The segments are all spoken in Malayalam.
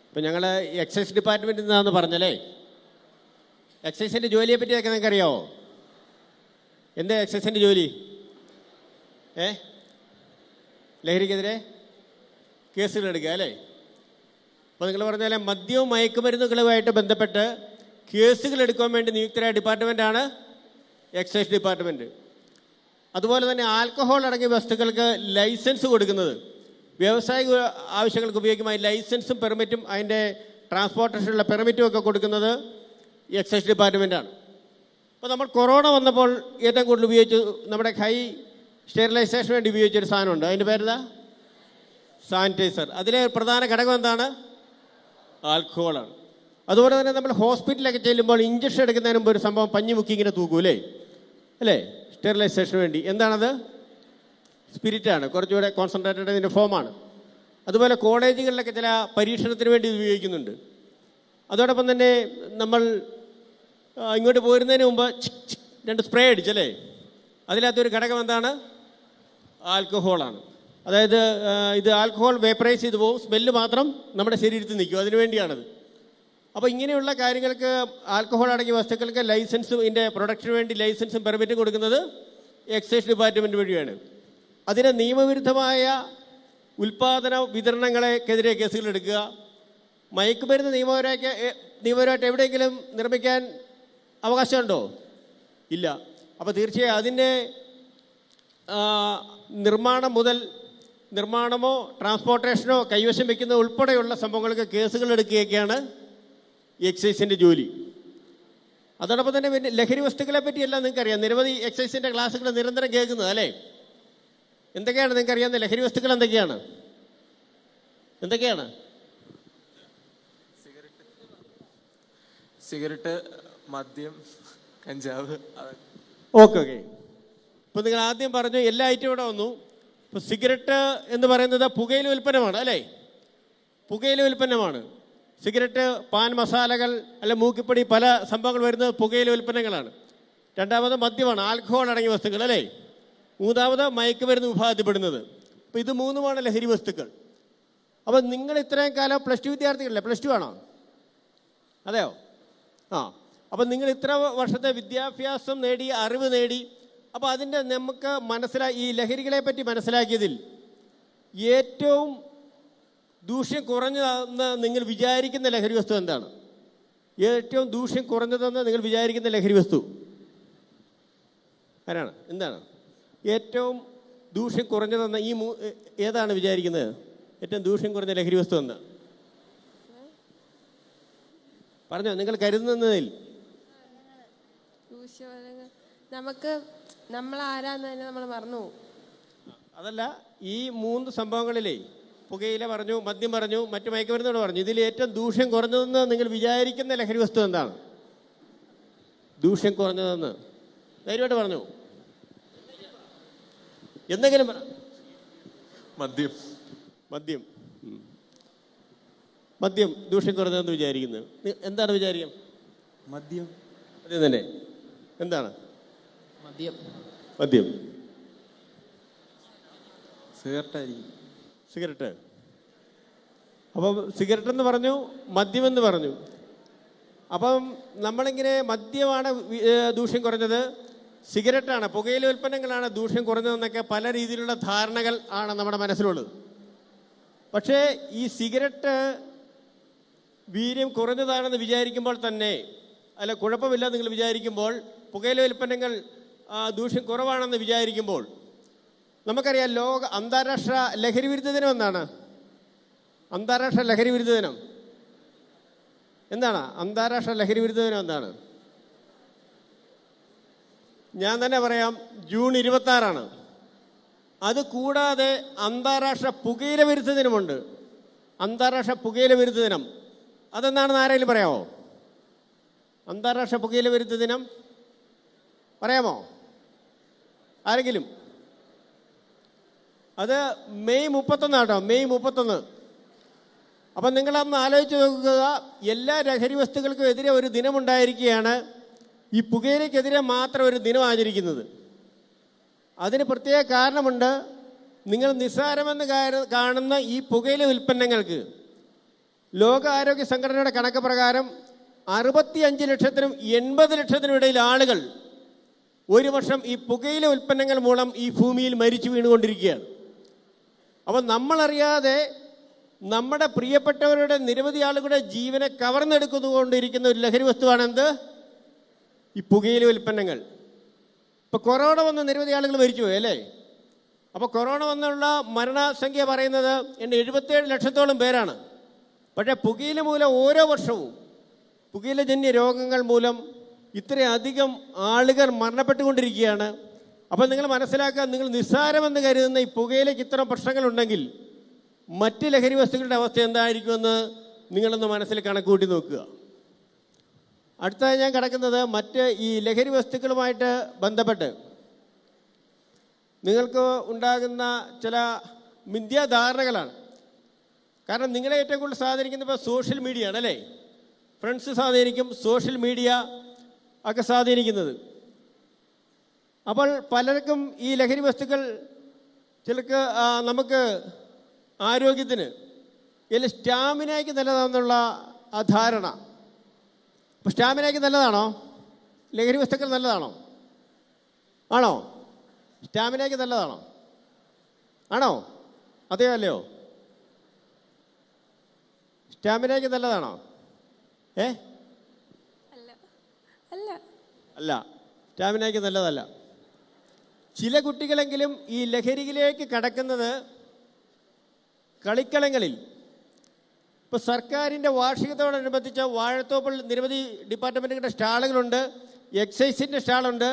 ഇപ്പം ഞങ്ങൾ എക്സൈസ് ഡിപ്പാർട്ട്മെൻറ്റിൽ നിന്നാന്ന് പറഞ്ഞല്ലേ, എക്സൈസിൻ്റെ ജോലിയെ പറ്റിയൊക്കെ നിങ്ങൾക്ക് അറിയാമോ? എന്താ എക്സൈസിൻ്റെ ജോലി? ലഹരിക്കെതിരെ കേസുകൾ എടുക്കുക അല്ലേ? അപ്പോൾ നിങ്ങൾ പറഞ്ഞാൽ മദ്യവും മയക്കുമരുന്നുകളുമായിട്ട് ബന്ധപ്പെട്ട് കേസുകൾ എടുക്കാൻ വേണ്ടി നിയുക്തരായ ഡിപ്പാർട്ട്മെൻറ്റാണ് എക്സൈസ് ഡിപ്പാർട്ട്മെൻറ്റ്. അതുപോലെ തന്നെ ആൽക്കഹോൾ അടങ്ങിയ വസ്തുക്കൾക്ക് ലൈസൻസ് കൊടുക്കുന്നത്, വ്യാവസായിക ആവശ്യങ്ങൾക്ക് ഉപയോഗിക്കുമ്പോൾ ലൈസൻസും പെർമിറ്റും അതിൻ്റെ ട്രാൻസ്പോർട്ടേഷനുള്ള പെർമിറ്റും ഒക്കെ കൊടുക്കുന്നത് എക്സൈസ് ഡിപ്പാർട്ട്മെൻറ്റാണ്. അപ്പോൾ നമ്മൾ കൊറോണ വന്നപ്പോൾ ഏറ്റവും കൂടുതൽ ഉപയോഗിച്ചു നമ്മുടെ കൈ സ്റ്റെറിലൈസേഷന് വേണ്ടി ഉപയോഗിച്ചൊരു സാധനമുണ്ട്, അതിൻ്റെ പേരെന്താ? സാനിറ്റൈസർ. അതിലെ പ്രധാന ഘടകം എന്താണ്? ആൽക്കഹോളാണ്. അതുപോലെ തന്നെ നമ്മൾ ഹോസ്പിറ്റലിലൊക്കെ ചെല്ലുമ്പോൾ ഇഞ്ചക്ഷൻ എടുക്കുന്നതിന് മുമ്പ് ഒരു സംഭവം പഞ്ഞി മുക്കി ഇങ്ങനെ തൂക്കൂലേ അല്ലേ, സ്റ്റെറിലൈസേഷന് വേണ്ടി. എന്താണത്? സ്പിരിറ്റാണ്, കുറച്ചുകൂടെ കോൺസെൻട്രേറ്റഡ് ഇതിൻ്റെ ഫോമാണ്. അതുപോലെ കോളേജുകളിലൊക്കെ ചില പരീക്ഷണത്തിന് വേണ്ടി ഇത് ഉപയോഗിക്കുന്നുണ്ട്. അതോടൊപ്പം തന്നെ നമ്മൾ ഇങ്ങോട്ട് പോരുന്നതിന് മുമ്പ് 2 സ്പ്രേ അടിച്ചല്ലേ, അതിനകത്തൊരു ഘടകം എന്താണ്? ആൽക്കഹോളാണ്. അതായത് ഇത് ആൽക്കഹോൾ വേപ്പറൈസ് ചെയ്ത് പോകും, സ്മെല്ല് മാത്രം നമ്മുടെ ശരീരത്തിൽ നിൽക്കും, അതിനു വേണ്ടിയാണത്. അപ്പോൾ ഇങ്ങനെയുള്ള കാര്യങ്ങൾക്ക് ആൽക്കഹോൾ അടങ്ങിയ വസ്തുക്കൾക്ക് ലൈസൻസും ഇതിൻ്റെ പ്രൊഡക്ഷന് വേണ്ടി ലൈസൻസും പെർമിറ്റും കൊടുക്കുന്നത് എക്സൈസ് ഡിപ്പാർട്ട്മെൻറ്റ് വഴിയാണ്. അതിന് നിയമവിരുദ്ധമായ ഉൽപ്പാദന വിതരണങ്ങളെക്കെതിരെ കേസുകൾ എടുക്കുക. മയക്കുമരുന്ന് നിയമപരമായിട്ട് എവിടെയെങ്കിലും നിർമ്മിക്കാൻ അവകാശമുണ്ടോ? ഇല്ല. അപ്പോൾ തീർച്ചയായും അതിൻ്റെ നിർമ്മാണമോ ട്രാൻസ്പോർട്ടേഷനോ കൈവശം വയ്ക്കുന്ന ഉൾപ്പെടെയുള്ള സംഭവങ്ങൾക്ക് കേസുകൾ എടുക്കുകയൊക്കെയാണ് എക്സൈസിൻ്റെ ജോലി. അതോടൊപ്പം തന്നെ പിന്നെ ലഹരി വസ്തുക്കളെ പറ്റിയെല്ലാം നിങ്ങൾക്കറിയാം, നിരവധി എക്സൈസിൻ്റെ ക്ലാസ്സുകൾ നിരന്തരം കേൾക്കുന്നത് അല്ലേ? എന്തൊക്കെയാണ് നിങ്ങൾക്കറിയാവുന്ന ലഹരി വസ്തുക്കൾ? എന്തൊക്കെയാണ്? സിഗരറ്റ്, മദ്യം, കഞ്ചാവ്. ഓക്കെ. ഇപ്പം നിങ്ങൾ ആദ്യം പറഞ്ഞു എല്ലാ ഐറ്റവും ഇവിടെ വന്നു. ഇപ്പോൾ സിഗരറ്റ് എന്ന് പറയുന്നത് പുകയില ഉൽപ്പന്നമാണ് അല്ലേ? പുകയില ഉൽപ്പന്നമാണ് സിഗരറ്റ്. പാൻ മസാലകൾ അല്ലെ മൂക്കിപ്പൊടി പല സംഭവങ്ങൾ വരുന്നത് പുകയില ഉൽപ്പന്നങ്ങളാണ്. രണ്ടാമത് മദ്യമാണ്, ആൽക്കഹോൾ അടങ്ങിയ വസ്തുക്കൾ അല്ലേ? മൂന്നാമത് മയക്കുമരുന്ന് വിഭാഗത്തിൽപ്പെടുന്നത്. അപ്പോൾ ഇത് മൂന്നുമാണ് ലഹരി വസ്തുക്കൾ. അപ്പോൾ നിങ്ങൾ ഇത്രയും കാലം +2 വിദ്യാർത്ഥികളല്ലേ? +2 ആണോ? അതെയോ? അപ്പം നിങ്ങൾ ഇത്ര വർഷത്തെ വിദ്യാഭ്യാസം നേടി, അറിവ് നേടി, അപ്പോൾ അതിൻ്റെ നമുക്ക് ഈ ലഹരികളെ പറ്റി മനസ്സിലാക്കിയതിൽ ഏറ്റവും ദൂഷ്യം കുറഞ്ഞതെന്ന് നിങ്ങൾ വിചാരിക്കുന്ന ലഹരി വസ്തു എന്താണ്? ഏറ്റവും ദൂഷ്യം കുറഞ്ഞതെന്ന് നിങ്ങൾ വിചാരിക്കുന്ന ലഹരി വസ്തു ആരാണ്? എന്താണ് ഏറ്റവും ദൂഷ്യം കുറഞ്ഞതെന്ന് ഏതാണ് വിചാരിക്കുന്നത്? ഏറ്റവും ദൂഷ്യം കുറഞ്ഞ ലഹരി വസ്തു എന്താ? പറഞ്ഞോ, നിങ്ങൾ കരുതുന്നതിൽ. നമുക്ക് നമ്മൾ ആരാന്ന് നമ്മൾ മറന്നു. അതല്ല, ഈ 3 സംഭവങ്ങളിലേ പുകയില പറഞ്ഞു, മദ്യം പറഞ്ഞു, മറ്റു മയക്കുമരുന്നോട് പറഞ്ഞു, ഇതിൽ ഏറ്റവും ദൂഷ്യം കുറഞ്ഞതെന്ന് നിങ്ങൾ വിചാരിക്കുന്ന ലഹരി വസ്തു എന്താണ്? ദൂഷ്യം കുറഞ്ഞതെന്ന് ധൈര്യമായിട്ട് പറഞ്ഞു. എന്തെങ്കിലും പറ. മദ്യം ദൂഷ്യം കുറഞ്ഞതെന്ന് വിചാരിക്കുന്നത് എന്താണ്? വിചാരിക്കും മദ്യം തന്നെ. എന്താണ് മദ്യം? സിഗരറ്റ്. അപ്പം സിഗരറ്റ് എന്ന് പറഞ്ഞു, മദ്യമെന്ന് പറഞ്ഞു. അപ്പം നമ്മളിങ്ങനെ മദ്യമാണ് ദൂഷ്യം കുറഞ്ഞത്, സിഗരറ്റാണ്, പുകയില ഉൽപ്പന്നങ്ങളാണ് ദൂഷ്യം കുറഞ്ഞതെന്നൊക്കെ പല രീതിയിലുള്ള ധാരണകൾ ആണ് നമ്മുടെ മനസ്സിലുള്ളത്. പക്ഷേ ഈ സിഗരറ്റ് വീര്യം കുറഞ്ഞതാണെന്ന് വിചാരിക്കുമ്പോൾ തന്നെ, അല്ല കുഴപ്പമില്ല നിങ്ങൾ വിചാരിക്കുമ്പോൾ, പുകയില ഉൽപ്പന്നങ്ങൾ ദൂഷ്യം കുറവാണെന്ന് വിചാരിക്കുമ്പോൾ, നമുക്കറിയാം അന്താരാഷ്ട്ര ലഹരി വിരുദ്ധ ദിനം എന്നാണ്. അന്താരാഷ്ട്ര ലഹരി വിരുദ്ധ ദിനം എന്താണ്? അന്താരാഷ്ട്ര ലഹരി വിരുദ്ധ ദിനം എന്താണ്? ഞാൻ തന്നെ പറയാം, ജൂൺ 26 അത് കൂടാതെ അന്താരാഷ്ട്ര പുകയില വിരുദ്ധ ദിനമുണ്ട്. അന്താരാഷ്ട്ര പുകയില വിരുദ്ധ ദിനം അതെന്താണെന്ന് ആരെങ്കിലും പറയാമോ? അന്താരാഷ്ട്ര പുകയില വിരുദ്ധ ദിനം പറയാമോ ആരെങ്കിലും? അത് മെയ് 31 കേട്ടോ, മെയ് 31. അപ്പം നിങ്ങളൊന്ന് ആലോചിച്ച് നോക്കുക, എല്ലാ ലഹരി വസ്തുക്കൾക്കും എതിരെ ഒരു ദിനമുണ്ടായിരിക്കുകയാണ്. ഈ പുകയിലയ്ക്കെതിരെ മാത്രം ഒരു ദിനം ആചരിക്കുന്നത്. അതിന് പ്രത്യേക കാരണമുണ്ട്. നിങ്ങൾ നിസ്സാരമെന്ന് കാണുന്ന ഈ പുകയില ഉൽപ്പന്നങ്ങൾക്ക് ലോകാരോഗ്യ സംഘടനയുടെ കണക്ക് പ്രകാരം 65 ലക്ഷത്തിനും 80 ലക്ഷത്തിനും ഇടയിൽ ആളുകൾ ഒരു വർഷം ഈ പുകയില ഉൽപ്പന്നങ്ങൾ മൂലം ഈ ഭൂമിയിൽ മരിച്ചു വീണുകൊണ്ടിരിക്കുകയാണ്. അപ്പോൾ നമ്മളറിയാതെ നമ്മുടെ പ്രിയപ്പെട്ടവരുടെ നിരവധി ആളുകളുടെ ജീവനെ കവർന്നെടുക്കുന്നുകൊണ്ടിരിക്കുന്ന ഒരു ലഹരി വസ്തുവാണെന്ത്? ഈ പുകയില ഉൽപ്പന്നങ്ങൾ. ഇപ്പോൾ കൊറോണ വന്ന് നിരവധി ആളുകൾ മരിച്ചുപോയി അല്ലേ? അപ്പോൾ കൊറോണ വന്നുള്ള മരണസംഖ്യ പറയുന്നത് 77 ലക്ഷത്തോളം പേരാണ്. പക്ഷേ പുകയില മൂലം ഓരോ വർഷവും പുകയിലജന്യ രോഗങ്ങൾ മൂലം ഇത്രയധികം ആളുകൾ മരണപ്പെട്ടുകൊണ്ടിരിക്കുകയാണ്. അപ്പോൾ നിങ്ങൾ മനസ്സിലാക്കുക, നിങ്ങൾ നിസ്സാരമെന്ന് കരുതുന്ന ഈ പുകയിലേക്ക് ഇത്തരം പ്രശ്നങ്ങളുണ്ടെങ്കിൽ മറ്റ് ലഹരി വസ്തുക്കളുടെ അവസ്ഥ എന്തായിരിക്കുമെന്ന് നിങ്ങളൊന്ന് മനസ്സിൽ കണക്കുകൂട്ടി നോക്കുക. അടുത്തതായി ഞാൻ കിടക്കുന്നത് മറ്റ് ഈ ലഹരി വസ്തുക്കളുമായിട്ട് ബന്ധപ്പെട്ട് നിങ്ങൾക്ക് ഉണ്ടാകുന്ന ചില മിഥ്യാധാരണകളാണ്. കാരണം നിങ്ങളെ ഏറ്റവും കൂടുതൽ സ്വാധീനിക്കുന്നത് ഇപ്പോൾ സോഷ്യൽ മീഡിയ ആണ് അല്ലേ? ഫ്രണ്ട്സ് സ്വാധീനിക്കും, സോഷ്യൽ മീഡിയ ഒക്കെ സ്വാധീനിക്കുന്നത്. അപ്പോൾ പലർക്കും ഈ ലഹരി വസ്തുക്കൾ ചിലർക്ക് നമുക്ക് ആരോഗ്യത്തിന് ഇതിൽ സ്റ്റാമിനയ്ക്ക് നല്ലതാണെന്നുള്ള ആ ധാരണ. അപ്പോൾ സ്റ്റാമിനയ്ക്ക് നല്ലതാണോ ലഹരി വസ്തുക്കൾ? നല്ലതാണോ? ആണോ? സ്റ്റാമിനയ്ക്ക് നല്ലതാണോ? ആണോ? അതെയോ അല്ലയോ? സ്റ്റാമിനയ്ക്ക് നല്ലതാണോ? അല്ല, സ്റ്റാമിനയ്ക്ക് നല്ലതല്ല. ചില കുട്ടികളെങ്കിലും ഈ ലഹരിയിലേക്ക് കടക്കുന്നത് കളിക്കളങ്ങളിൽ. ഇപ്പോൾ സർക്കാരിൻ്റെ വാർഷികത്തോടനുബന്ധിച്ച് വാഴത്തോപ്പിൽ നിരവധി ഡിപ്പാർട്ട്മെൻറ്റുകളുടെ സ്റ്റാളുകളുണ്ട്, എക്സൈസിൻ്റെ സ്റ്റാളുണ്ട്.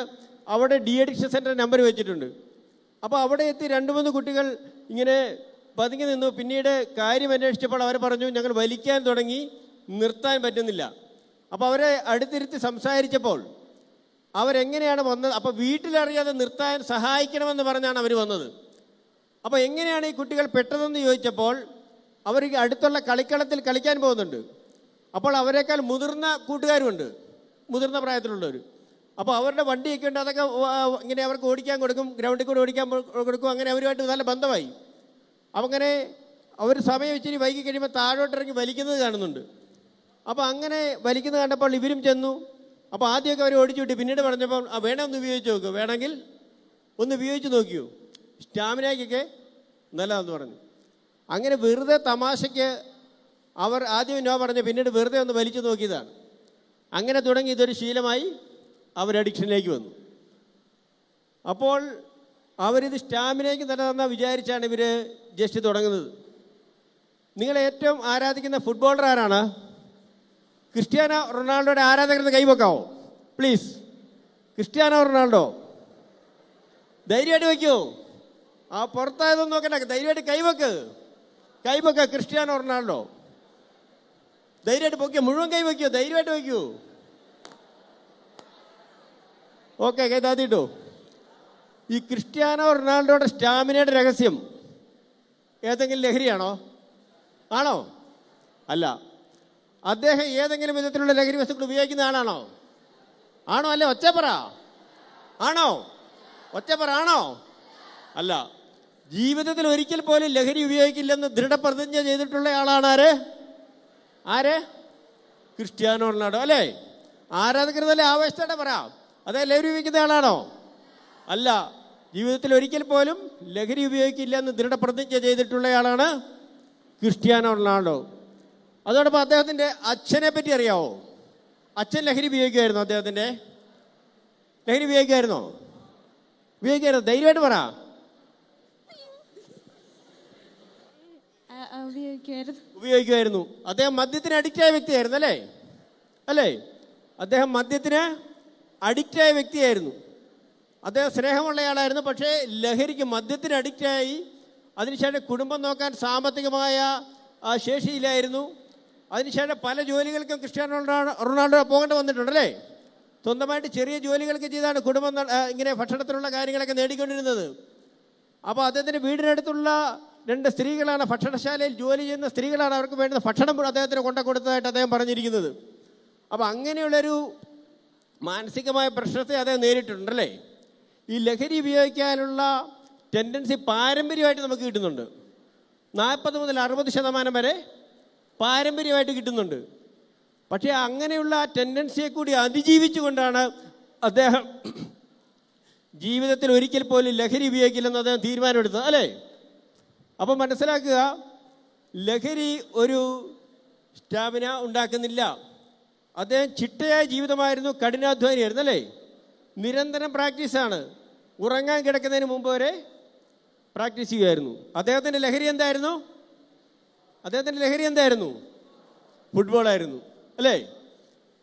അവിടെ ഡി അഡിക്ഷൻ സെൻറ്റർ നമ്പർ വെച്ചിട്ടുണ്ട്. അപ്പോൾ അവിടെ എത്തി 2-3 കുട്ടികൾ ഇങ്ങനെ പതുങ്ങി നിന്നു. പിന്നീട് കാര്യം അന്വേഷിച്ചപ്പോൾ അവർ പറഞ്ഞു, ഞങ്ങൾ വലിക്കാൻ തുടങ്ങി, നിർത്താൻ പറ്റുന്നില്ല. അപ്പോൾ അവരെ അടുത്തിരുത്തി സംസാരിച്ചപ്പോൾ അവരെങ്ങനെയാണ് വന്നത്? അപ്പോൾ വീട്ടിലറിയാതെ നിർത്താൻ സഹായിക്കണമെന്ന് പറഞ്ഞാണ് അവർ വന്നത്. അപ്പോൾ എങ്ങനെയാണ് ഈ കുട്ടികൾ പെട്ടതെന്ന് ചോദിച്ചപ്പോൾ അവർ അടുത്തുള്ള കളിക്കളത്തിൽ കളിക്കാൻ പോകുന്നുണ്ട്. അപ്പോൾ അവരെക്കാൾ മുതിർന്ന കൂട്ടുകാരുമുണ്ട്, മുതിർന്ന പ്രായത്തിലുള്ളവർ. അപ്പോൾ അവരുടെ വണ്ടിയൊക്കെ ഉണ്ട്, അതൊക്കെ ഇങ്ങനെ അവർക്ക് ഓടിക്കാൻ കൊടുക്കും, ഗ്രൗണ്ടിൽ കൂടെ ഓടിക്കാൻ കൊടുക്കും. അങ്ങനെ അവരുമായിട്ട് നല്ല ബന്ധമായി. അങ്ങനെ അവർ സമയം ഇച്ചിരി വൈകി കഴിയുമ്പോൾ താഴോട്ടിറങ്ങി വലിക്കുന്നത് കാണുന്നുണ്ട്. അപ്പോൾ അങ്ങനെ വലിക്കുന്നത് കണ്ടപ്പോൾ ഇവരും ചെന്നു. അപ്പോൾ ആദ്യമൊക്കെ അവർ ഓടിച്ചു വിട്ടു. പിന്നീട് പറഞ്ഞപ്പോൾ വേണേ ഒന്ന് ഉപയോഗിച്ച് നോക്കൂ, വേണമെങ്കിൽ ഒന്ന് ഉപയോഗിച്ച് നോക്കിയോ, സ്റ്റാമിനയ്ക്കൊക്കെ നല്ലതെന്ന് പറഞ്ഞു. അങ്ങനെ വെറുതെ തമാശയ്ക്ക് അവർ ആദ്യം നോ പറഞ്ഞു, പിന്നീട് വെറുതെ ഒന്ന് വലിച്ചു നോക്കിയതാണ്. അങ്ങനെ തുടങ്ങി ഇതൊരു ശീലമായി അവർ അഡിക്ഷനിലേക്ക് വന്നു. അപ്പോൾ അവരിത് സ്റ്റാമിനയ്ക്ക് നല്ലതെന്നാണ് വിചാരിച്ചാണ് ഇവർ ജസ്റ്റ് തുടങ്ങുന്നത്. നിങ്ങൾ ഏറ്റവും ആരാധിക്കുന്ന ഫുട്ബോളർ ആരാണ്? ക്രിസ്ത്യാനോ റൊണാൾഡോയുടെ ആരാധകരെന്ന് കൈവെക്കാവോ പ്ലീസ്? ക്രിസ്ത്യാനോ റൊണാൾഡോ ധൈര്യമായിട്ട് വയ്ക്കൂ. ആ പുറത്തായതൊന്നും നോക്കണ്ട, ധൈര്യമായിട്ട് കൈവെക്ക്. ക്രിസ്ത്യാനോ റൊണാൾഡോ ധൈര്യമായിട്ട് പൊക്കിയോ, മുഴുവൻ കൈവയ്ക്കോ, ധൈര്യമായിട്ട് വയ്ക്കൂ. ഓക്കെ, കൈ താത്തിട്ടോ. ഈ ക്രിസ്ത്യാനോ റൊണാൾഡോയുടെ സ്റ്റാമിനയുടെ രഹസ്യം ഏതെങ്കിലും ലഹരിയാണോ? ആണോ? അല്ല. അദ്ദേഹം ഏതെങ്കിലും വിധത്തിലുള്ള ലഹരി വസ്തുക്കൾ ഉപയോഗിക്കുന്ന ആളാണോ? ആണോ? അല്ലേ? ഒച്ചപ്പറ. ആണോ? ഒച്ചപ്പറ. ആണോ? അല്ല. ജീവിതത്തിൽ ഒരിക്കൽ പോലും ലഹരി ഉപയോഗിക്കില്ലെന്ന് ദൃഢപ്രതിജ്ഞ ചെയ്തിട്ടുള്ള ആളാണ് ആര്? ക്രിസ്ത്യാനോ റൊണാൾഡോ അല്ലേ? ആരാധകരല്ലേ ആവേശത്തോടെ പറ. അതേ ലഹരി ഉപയോഗിക്കുന്ന ആളാണോ? അല്ല. ജീവിതത്തിൽ ഒരിക്കൽ പോലും ലഹരി ഉപയോഗിക്കില്ല എന്ന് ദൃഢപ്രതിജ്ഞ ചെയ്തിട്ടുള്ള ആളാണ് ക്രിസ്ത്യാനോ റൊണാൾഡോ. അതോടൊപ്പം അദ്ദേഹത്തിൻ്റെ അച്ഛനെ പറ്റി അറിയാവോ? അച്ഛൻ ലഹരി ഉപയോഗിക്കുമായിരുന്നോ? അദ്ദേഹത്തിൻ്റെ ലഹരി ഉപയോഗിക്കുമായിരുന്നോ? ധൈര്യമായിട്ട് പറ. ഉപയോഗിക്കുമായിരുന്നു. അദ്ദേഹം മദ്യത്തിന് അഡിക്റ്റായ വ്യക്തിയായിരുന്നു അല്ലേ? അദ്ദേഹം മദ്യത്തിന് അഡിക്റ്റായ വ്യക്തിയായിരുന്നു. അദ്ദേഹം സ്നേഹമുള്ളയാളായിരുന്നു. പക്ഷേ ലഹരിക്ക്, മദ്യത്തിന് അഡിക്റ്റായി. അതിനുശേഷം കുടുംബം നോക്കാൻ സാമ്പത്തികമായ ശേഷിയില്ലായിരുന്നു. അതിനുശേഷം പല ജോലികൾക്കും ക്രിസ്ത്യാനോ റൊണാൾഡോ പോകേണ്ടി വന്നിട്ടുണ്ടല്ലേ? സ്വന്തമായിട്ട് ചെറിയ ജോലികളൊക്കെ ചെയ്താണ് കുടുംബം ഇങ്ങനെ ഭക്ഷണത്തിനുള്ള കാര്യങ്ങളൊക്കെ നേടിക്കൊണ്ടിരുന്നത്. അപ്പോൾ അദ്ദേഹത്തിൻ്റെ വീടിനടുത്തുള്ള 2 സ്ത്രീകളാണ്, ഭക്ഷണശാലയിൽ ജോലി ചെയ്യുന്ന സ്ത്രീകളാണ് അവർക്ക് വേണ്ടുന്ന ഭക്ഷണം അദ്ദേഹത്തിന് കൊടുത്തതായിട്ട് അദ്ദേഹം പറഞ്ഞിരിക്കുന്നത്. അപ്പോൾ അങ്ങനെയുള്ളൊരു മാനസികമായ പ്രശ്നത്തെ അദ്ദേഹം നേരിട്ടുണ്ടല്ലേ? ഈ ലഹരി ഉപയോഗിക്കാനുള്ള ടെൻഡൻസി പാരമ്പര്യമായിട്ട് നമുക്ക് കിട്ടുന്നുണ്ട്. 40 മുതൽ 60% വരെ പാരമ്പര്യമായിട്ട് കിട്ടുന്നുണ്ട്. പക്ഷേ അങ്ങനെയുള്ള ആ ടെൻഡൻസിയെ കൂടി അതിജീവിച്ചുകൊണ്ടാണ് അദ്ദേഹം ജീവിതത്തിൽ ഒരിക്കൽ പോലും ലഹരി ഉപയോഗിക്കില്ലെന്ന് അദ്ദേഹം തീരുമാനമെടുത്തത്, അല്ലേ? അപ്പം മനസ്സിലാക്കുക, ലഹരി ഒരു സ്റ്റാമിന ഉണ്ടാക്കുന്നില്ല. അദ്ദേഹം ചിട്ടയായ ജീവിതമായിരുന്നു, കഠിനാധ്വാനിയായിരുന്നു, അല്ലേ? നിരന്തരം പ്രാക്ടീസാണ്. ഉറങ്ങാൻ കിടക്കുന്നതിന് മുമ്പ് വരെ പ്രാക്ടീസ് ചെയ്യുമായിരുന്നു. അദ്ദേഹത്തിൻ്റെ ലഹരി എന്തായിരുന്നു? ഫുട്ബോളായിരുന്നു, അല്ലേ?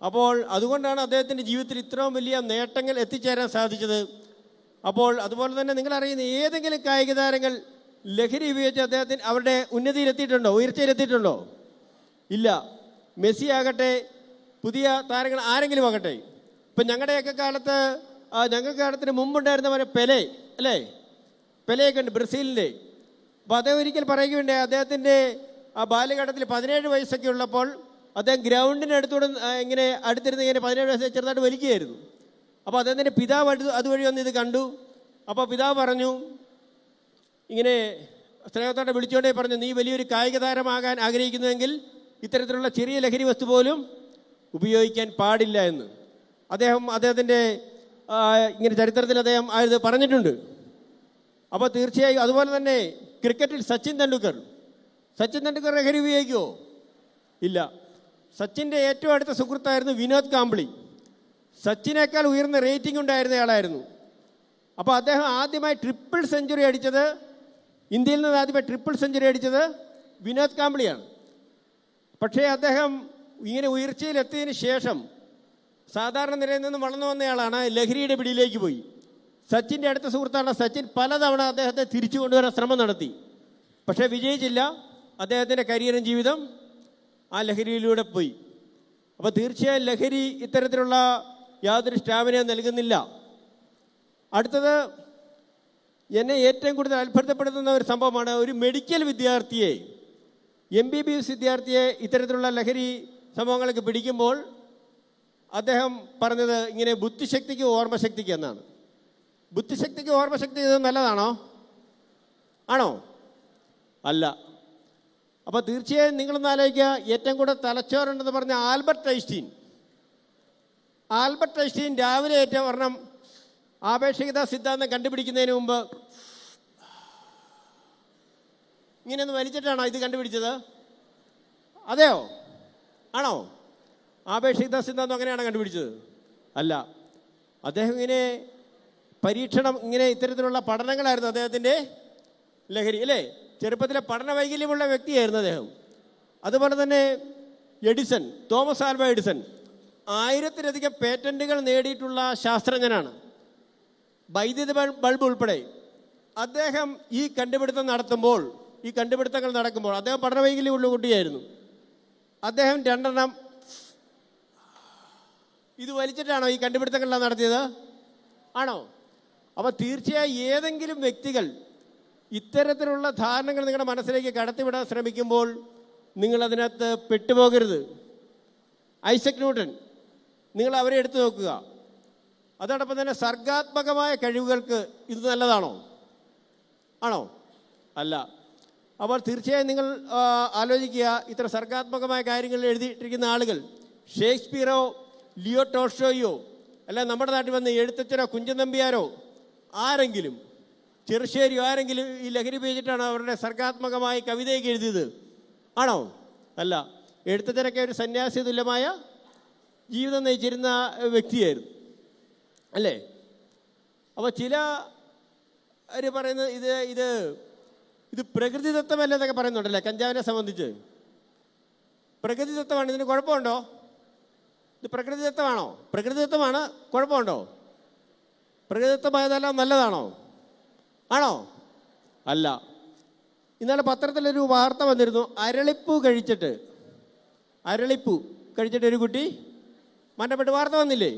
അപ്പോൾ അതുകൊണ്ടാണ് അദ്ദേഹത്തിൻ്റെ ജീവിതത്തിൽ ഇത്രയും വലിയ നേട്ടങ്ങൾ എത്തിച്ചേരാൻ സാധിച്ചത്. അപ്പോൾ അതുപോലെ തന്നെ നിങ്ങളറിയുന്ന ഏതെങ്കിലും കായിക താരങ്ങൾ ലഹരി ഉപയോഗിച്ച് അദ്ദേഹത്തിന് അവരുടെ ഉന്നതിയിലെത്തിയിട്ടുണ്ടോ, ഉയർച്ചയിലെത്തിയിട്ടുണ്ടോ? ഇല്ല. മെസ്സി ആകട്ടെ, പുതിയ താരങ്ങൾ ആരെങ്കിലും ആകട്ടെ, ഇപ്പം ഞങ്ങളുടെയൊക്കെ കാലത്തിന് മുമ്പുണ്ടായിരുന്നവരെ പെലെ, അല്ലേ? പെലെയൊക്കെ ഉണ്ട്, ബ്രസീലിൻ്റെ. അപ്പോൾ അദ്ദേഹം ഒരിക്കൽ പറയുകയുണ്ടായി, അദ്ദേഹത്തിൻ്റെ ആ ബാല്യഘട്ടത്തിൽ 17 വയസ്സൊക്കെ ഉള്ളപ്പോൾ അദ്ദേഹം ഗ്രൗണ്ടിൻ്റെ അടുത്തൂടെ ഇങ്ങനെ അടുത്തിരുന്ന് ഇങ്ങനെ 17 വയസ്സ് ചെറുതായിട്ട് വലിക്കുകയായിരുന്നു. അപ്പോൾ അദ്ദേഹത്തിൻ്റെ പിതാവ് അതുവഴി വന്ന് ഇത് കണ്ടു. അപ്പോൾ പിതാവ് പറഞ്ഞു, ഇങ്ങനെ സ്നേഹത്തോടെ വിളിച്ചുകൊണ്ടേ പറഞ്ഞു, നീ വലിയൊരു കായിക താരമാകാൻ ആഗ്രഹിക്കുന്നുവെങ്കിൽ ഇത്തരത്തിലുള്ള ചെറിയ ലഹരി വസ്തു പോലും ഉപയോഗിക്കാൻ പാടില്ല എന്ന് അദ്ദേഹത്തിൻ്റെ ഇങ്ങനെ ചരിത്രത്തിൽ അദ്ദേഹം ഇത് പറഞ്ഞിട്ടുണ്ട്. അപ്പോൾ തീർച്ചയായും അതുപോലെ തന്നെ ക്രിക്കറ്റിൽ സച്ചിൻ തെണ്ടുൽക്കർ ലഹരി ഉപയോഗിക്കുമോ? ഇല്ല. സച്ചിൻ്റെ ഏറ്റവും അടുത്ത സുഹൃത്തായിരുന്നു വിനോദ് കാംബ്ലി. സച്ചിനേക്കാൾ ഉയർന്ന റേറ്റിംഗ് ഉണ്ടായിരുന്നയാളായിരുന്നു. അപ്പോൾ അദ്ദേഹം ആദ്യമായി ഇന്ത്യയിൽ നിന്ന് ആദ്യമായി ട്രിപ്പിൾ സെഞ്ചുറി അടിച്ചത് വിനോദ് കാംബ്ലിയാണ്. പക്ഷേ അദ്ദേഹം ഇങ്ങനെ ഉയർച്ചയിലെത്തിയതിന് ശേഷം സാധാരണ നിരയിൽ നിന്ന് വളർന്നു വന്നയാളാണ്, ലഹരിയുടെ പിടിയിലേക്ക് പോയി. സച്ചിൻ്റെ അടുത്ത സുഹൃത്താണ് സച്ചിൻ. പലതവണ അദ്ദേഹത്തെ തിരിച്ചു കൊണ്ടുവരാൻ ശ്രമം നടത്തി, പക്ഷേ വിജയിച്ചില്ല. അദ്ദേഹത്തിൻ്റെ കരിയറും ജീവിതം ആ ലഹരിയിലൂടെ പോയി. അപ്പോൾ തീർച്ചയായും ലഹരി ഇത്തരത്തിലുള്ള യാതൊരു സ്റ്റാമിനയും നൽകുന്നില്ല. അടുത്തത് എന്നെ ഏറ്റവും കൂടുതൽ അത്ഭുതപ്പെടുത്തുന്ന ഒരു സംഭവമാണ്, ഒരു മെഡിക്കൽ വിദ്യാർത്ഥിയെ, MBBS വിദ്യാർത്ഥിയെ ഇത്തരത്തിലുള്ള ലഹരി സംഭവങ്ങളൊക്കെ പിടിക്കുമ്പോൾ അദ്ദേഹം പറഞ്ഞത് ഇങ്ങനെ ബുദ്ധിശക്തിക്ക് ഓർമ്മശക്തിക്ക് എന്നാണ്. ബുദ്ധിശക്തിക്ക് ഓർമ്മശക്തി ഇത് നല്ലതാണോ? ആണോ? അല്ല. അപ്പോൾ തീർച്ചയായും നിങ്ങളൊന്ന് ആലോചിക്കുക, ഏറ്റവും കൂടുതൽ തലച്ചോറുണ്ടെന്ന് പറഞ്ഞ ആൽബർട്ട് ഐൻസ്റ്റീൻ രാവിലെ ഏറ്റവും ഒരെണ്ണം ആപേക്ഷികതാ സിദ്ധാന്തം കണ്ടുപിടിക്കുന്നതിന് മുമ്പ് ഇങ്ങനെയൊന്ന് വലിച്ചിട്ടാണോ ഇത് കണ്ടുപിടിച്ചത്? അതെയോ? ആണോ? ആപേക്ഷികതാ സിദ്ധാന്തം അങ്ങനെയാണോ കണ്ടുപിടിച്ചത്? അല്ല. അദ്ദേഹം ഇങ്ങനെ ഇത്തരത്തിലുള്ള പഠനങ്ങളായിരുന്നു അദ്ദേഹത്തിൻ്റെ ലഹരി, അല്ലേ? ചെറുപ്പത്തിലെ പഠന വൈകല്യമുള്ള വ്യക്തിയായിരുന്നു അദ്ദേഹം. അതുപോലെ തന്നെ തോമസ് ആൽവ എഡിസൺ 1000-ലധികം പേറ്റന്റുകൾ നേടിയിട്ടുള്ള ശാസ്ത്രജ്ഞനാണ്, വൈദ്യുത ബൾബ് ഉൾപ്പെടെ. അദ്ദേഹം ഈ കണ്ടുപിടുത്തങ്ങൾ നടക്കുമ്പോൾ അദ്ദേഹം പഠന വൈകല്യമുള്ള കുട്ടിയായിരുന്നു. അദ്ദേഹം 2 എണ്ണം ഇത് വലിച്ചിട്ടാണോ ഈ കണ്ടുപിടുത്തങ്ങളെല്ലാം നടത്തിയത്? ആണോ? അപ്പോൾ തീർച്ചയായും ഏതെങ്കിലും വ്യക്തികൾ ഇത്തരത്തിലുള്ള ധാരണകൾ നിങ്ങളുടെ മനസ്സിലേക്ക് കടത്തിവിടാൻ ശ്രമിക്കുമ്പോൾ നിങ്ങളതിനകത്ത് പെട്ടുപോകരുത്. ഐസക് ന്യൂട്ടൻ, നിങ്ങൾ അവരെ എടുത്തു നോക്കുക. അതോടൊപ്പം തന്നെ സർഗാത്മകമായ കഴിവുകൾക്ക് ഇത് നല്ലതാണോ? ആണോ? അല്ല. അപ്പോൾ തീർച്ചയായും നിങ്ങൾ ആലോചിക്കുക, ഇത്ര സർഗാത്മകമായ കാര്യങ്ങൾ എഴുതിയിട്ടിരിക്കുന്ന ആളുകൾ, ഷേക്സ്പിയറോ ലിയോ ടോൾസ്റ്റോയോ അല്ല നമ്മുടെ നാട്ടിൽ വന്ന് എഴുത്തച്ഛനോ കുഞ്ചൻ നമ്പ്യാരോ ആരെങ്കിലും, ചെറുശ്ശേരിയോ ആരെങ്കിലും ഈ ലഹരി ഉപയോഗിച്ചിട്ടാണോ അവരുടെ സർഗാത്മകമായ കവിതയൊക്കെ എഴുതിയത്? ആണോ? അല്ല. എഴുത്തച്ഛനൊക്കെ ഒരു സന്യാസി തുല്യമായ ജീവിതം നയിച്ചിരുന്ന വ്യക്തിയായിരുന്നു, അല്ലേ? അപ്പോൾ ചിലർ പറയുന്നത് ഇത് പ്രകൃതിദത്തമല്ല എന്നൊക്കെ പറയുന്നുണ്ടല്ലേ കഞ്ചാവിനെ സംബന്ധിച്ച്. പ്രകൃതിദത്തമാണ്, ഇതിന് കുഴപ്പമുണ്ടോ? ഇത് പ്രകൃതിദത്തമാണോ? പ്രകൃതിദത്തമാണ്, കുഴപ്പമുണ്ടോ? പ്രകൃതിദത്തമായതെല്ലാം നല്ലതാണോ? ആണോ? അല്ല. ഇന്നലെ പത്രത്തിലൊരു വാർത്ത വന്നിരുന്നു, അരളിപ്പൂ കഴിച്ചിട്ട് ഒരു കുട്ടി മരണപ്പെട്ട് വാർത്ത വന്നില്ലേ?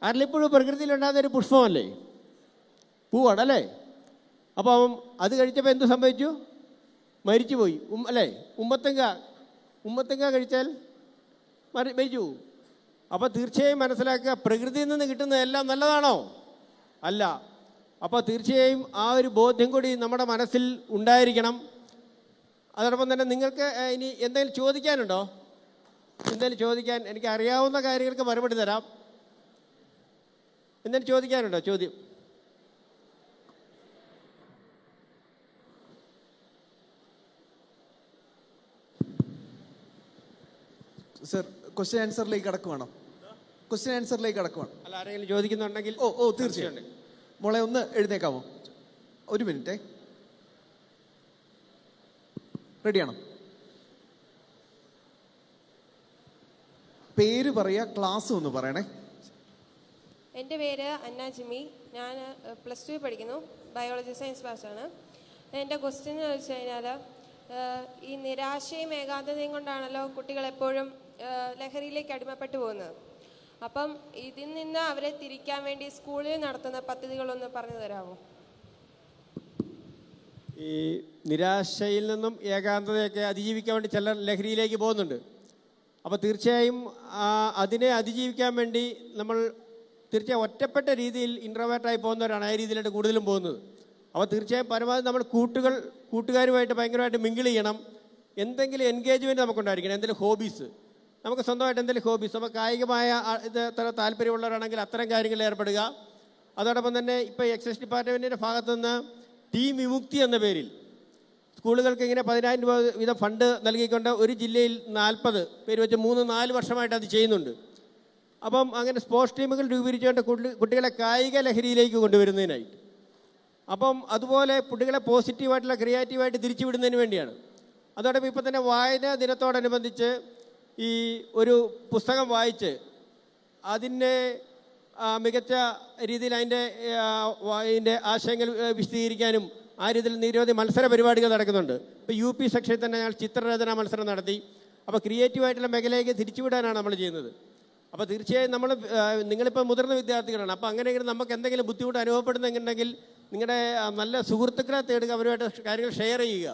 അരളിപ്പൂ പ്രകൃതിയിലുണ്ടാകുന്ന ഒരു പുഷ്പമല്ലേ, പൂവാണല്ലേ? അപ്പം അത് കഴിച്ചപ്പോൾ എന്ത് സംഭവിച്ചു? മരിച്ചുപോയി, അല്ലേ? ഉമ്മത്തങ്ക കഴിച്ചാൽ മരിച്ചു. അപ്പോൾ തീർച്ചയായും മനസ്സിലാക്കുക, പ്രകൃതിയിൽ നിന്ന് കിട്ടുന്നതെല്ലാം നല്ലതാണോ? അല്ല. അപ്പോൾ തീർച്ചയായും ആ ഒരു ബോധ്യം കൂടി നമ്മുടെ മനസ്സിൽ ഉണ്ടായിരിക്കണം. അതോടൊപ്പം തന്നെ നിങ്ങൾക്ക് ഇനി എന്തെങ്കിലും ചോദിക്കാനുണ്ടോ? എന്തെങ്കിലും ചോദിക്കാൻ? എനിക്ക് അറിയാവുന്ന കാര്യങ്ങൾക്ക് മറുപടി തരാം. എന്തെങ്കിലും ചോദിക്കാനുണ്ടോ? ചോദ്യം? സർ, ക്വസ്റ്റ്യൻ ആൻസറിലേക്ക് കടക്കുവാണോ? ക്വസ്റ്റ്യൻ ആൻസറിലേക്ക് കടക്കുവാണ്. അല്ല, ആരെങ്കിലും ചോദിക്കുന്നുണ്ടെങ്കിൽ. ഓ തീർച്ചയായും. മോളെ ഒന്ന് എഴുന്നേക്കാമോ? ഒരു മിനിറ്റേ. റെഡിയാണോ? പേര് പറയാ, ക്ലാസ് ഒന്ന് പറയണേ. എൻ്റെ പേര് അന്ന ജിമി. ഞാൻ +2 പഠിക്കുന്നു. ബയോളജി സയൻസ് പാസ്സാണ്. എൻ്റെ ക്വസ്റ്റ്യൻ എന്ന് വെച്ച് കഴിഞ്ഞാൽ, ഈ നിരാശയും ഏകാന്തതയും കൊണ്ടാണല്ലോ കുട്ടികൾ എപ്പോഴും ലഹരിയിലേക്ക് അടിമപ്പെട്ടു പോകുന്നത്. അപ്പം ഇതിൽ നിന്ന് അവരെ തിരിക്കാൻ വേണ്ടി സ്കൂളിൽ നടത്തുന്ന പദ്ധതികളൊന്ന് പറഞ്ഞു തരാമോ? ഈ നിരാശയിൽ നിന്നും ഏകാന്തതയൊക്കെ അതിജീവിക്കാൻ വേണ്ടി ചിലർ ലഹരിയിലേക്ക് പോകുന്നുണ്ട്. അപ്പോൾ തീർച്ചയായും അതിനെ അതിജീവിക്കാൻ വേണ്ടി നമ്മൾ തീർച്ചയായും ഒറ്റപ്പെട്ട രീതിയിൽ ഇൻട്രോവേർട്ടായി പോകുന്നവരാണ് ആ രീതിയിലായിട്ട് കൂടുതലും പോകുന്നത്. അപ്പോൾ തീർച്ചയായും പരമാവധി നമ്മൾ കൂട്ടുകാരുമായിട്ട് ഭയങ്കരമായിട്ട് മിങ്കിൾ ചെയ്യണം. എന്തെങ്കിലും എൻഗേജ്മെൻറ്റ് നമുക്കുണ്ടായിരിക്കണം. എന്തെങ്കിലും ഹോബീസ്, നമുക്ക് സ്വന്തമായിട്ട് എന്തെങ്കിലും ഹോബീസ്, അപ്പോൾ കായികമായ ഇത് താല്പര്യമുള്ളവരാണെങ്കിൽ അത്തരം കാര്യങ്ങളിൽ ഏർപ്പെടുക. അതോടൊപ്പം തന്നെ ഇപ്പോൾ എക്സൈസ് ഡിപ്പാർട്ട്മെൻറ്റിൻ്റെ ഭാഗത്തുനിന്ന് ടീം വിമുക്തി എന്ന പേരിൽ സ്കൂളുകൾക്ക് ഇങ്ങനെ 10,000 രൂപ വീതം ഫണ്ട് നൽകിക്കൊണ്ട് ഒരു ജില്ലയിൽ 40 പേര് വെച്ച് 3-4 വർഷമായിട്ട് അത് ചെയ്യുന്നുണ്ട്. അപ്പം അങ്ങനെ സ്പോർട്സ് ടീമുകൾ രൂപീകരിച്ചുകൊണ്ട് കുട്ടികളെ കായിക ലഹരിയിലേക്ക് കൊണ്ടുവരുന്നതിനായി. അപ്പം അതുപോലെ കുട്ടികളെ പോസിറ്റീവായിട്ടുള്ള ക്രിയേറ്റീവായിട്ട് തിരിച്ചുവിടുന്നതിന് വേണ്ടിയാണ്. അതോടൊപ്പം ഇപ്പം തന്നെ വായനാ ദിനത്തോടനുബന്ധിച്ച് ഈ ഒരു പുസ്തകം വായിച്ച് അതിനെ മികച്ച രീതിയിൽ അതിൻ്റെ ആശയങ്ങൾ വിശദീകരിക്കാനും ആ രീതിയിൽ നിരവധി മത്സര പരിപാടികൾ നടക്കുന്നുണ്ട്. ഇപ്പോൾ UP സെക്ഷനിൽ തന്നെ ഞങ്ങൾ ചിത്രരചനാ മത്സരം നടത്തി. അപ്പോൾ ക്രിയേറ്റീവായിട്ടുള്ള മേഖലയിലേക്ക് തിരിച്ചുവിടാനാണ് നമ്മൾ ചെയ്യുന്നത്. അപ്പോൾ തീർച്ചയായും നിങ്ങളിപ്പോൾ മുതിർന്ന വിദ്യാർത്ഥികളാണ്. അപ്പോൾ അങ്ങനെയെങ്കിലും നമുക്ക് എന്തെങ്കിലും ബുദ്ധിമുട്ട് അനുഭവപ്പെടുന്നുണ്ടെങ്കിൽ നിങ്ങളുടെ നല്ല സുഹൃത്തുക്കളെ തേടുക, അവരുമായിട്ട് കാര്യങ്ങൾ ഷെയർ ചെയ്യുക.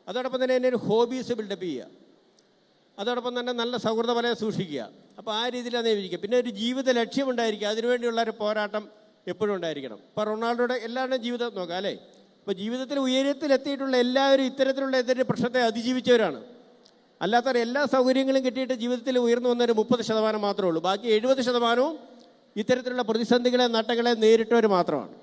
അതോടൊപ്പം തന്നെ എൻ്റെ ഒരു ഹോബീസ് ബിൽഡപ്പ് ചെയ്യുക. അതോടൊപ്പം തന്നെ നല്ല സൗഹൃദപരമായി സൂക്ഷിക്കുക. അപ്പോൾ ആ രീതിയിലാണ് ജീവിക്കുക. പിന്നെ ഒരു ജീവിത ലക്ഷ്യമുണ്ടായിരിക്കുക, അതിനുവേണ്ടിയുള്ള ഒരു പോരാട്ടം എപ്പോഴും ഉണ്ടായിരിക്കണം. ഇപ്പോൾ റൊണാൾഡോയുടെ എല്ലാവരുടെയും ജീവിതം നോക്കാം അല്ലേ. അപ്പോൾ ജീവിതത്തിൽ ഉയരത്തിലെത്തിയിട്ടുള്ള എല്ലാവരും ഇത്തരത്തിലുള്ള എന്തൊരു പ്രശ്നത്തെ അതിജീവിച്ചവരാണ്. അല്ലാത്തവർ എല്ലാ സൗകര്യങ്ങളും കിട്ടിയിട്ട് ജീവിതത്തിൽ ഉയർന്നു വന്നൊരു 30% മാത്രമേ ഉള്ളൂ. ബാക്കി 70% ഇത്തരത്തിലുള്ള പ്രതിസന്ധികളെ നട്ടങ്ങളെ നേരിട്ടവർ മാത്രമാണ്.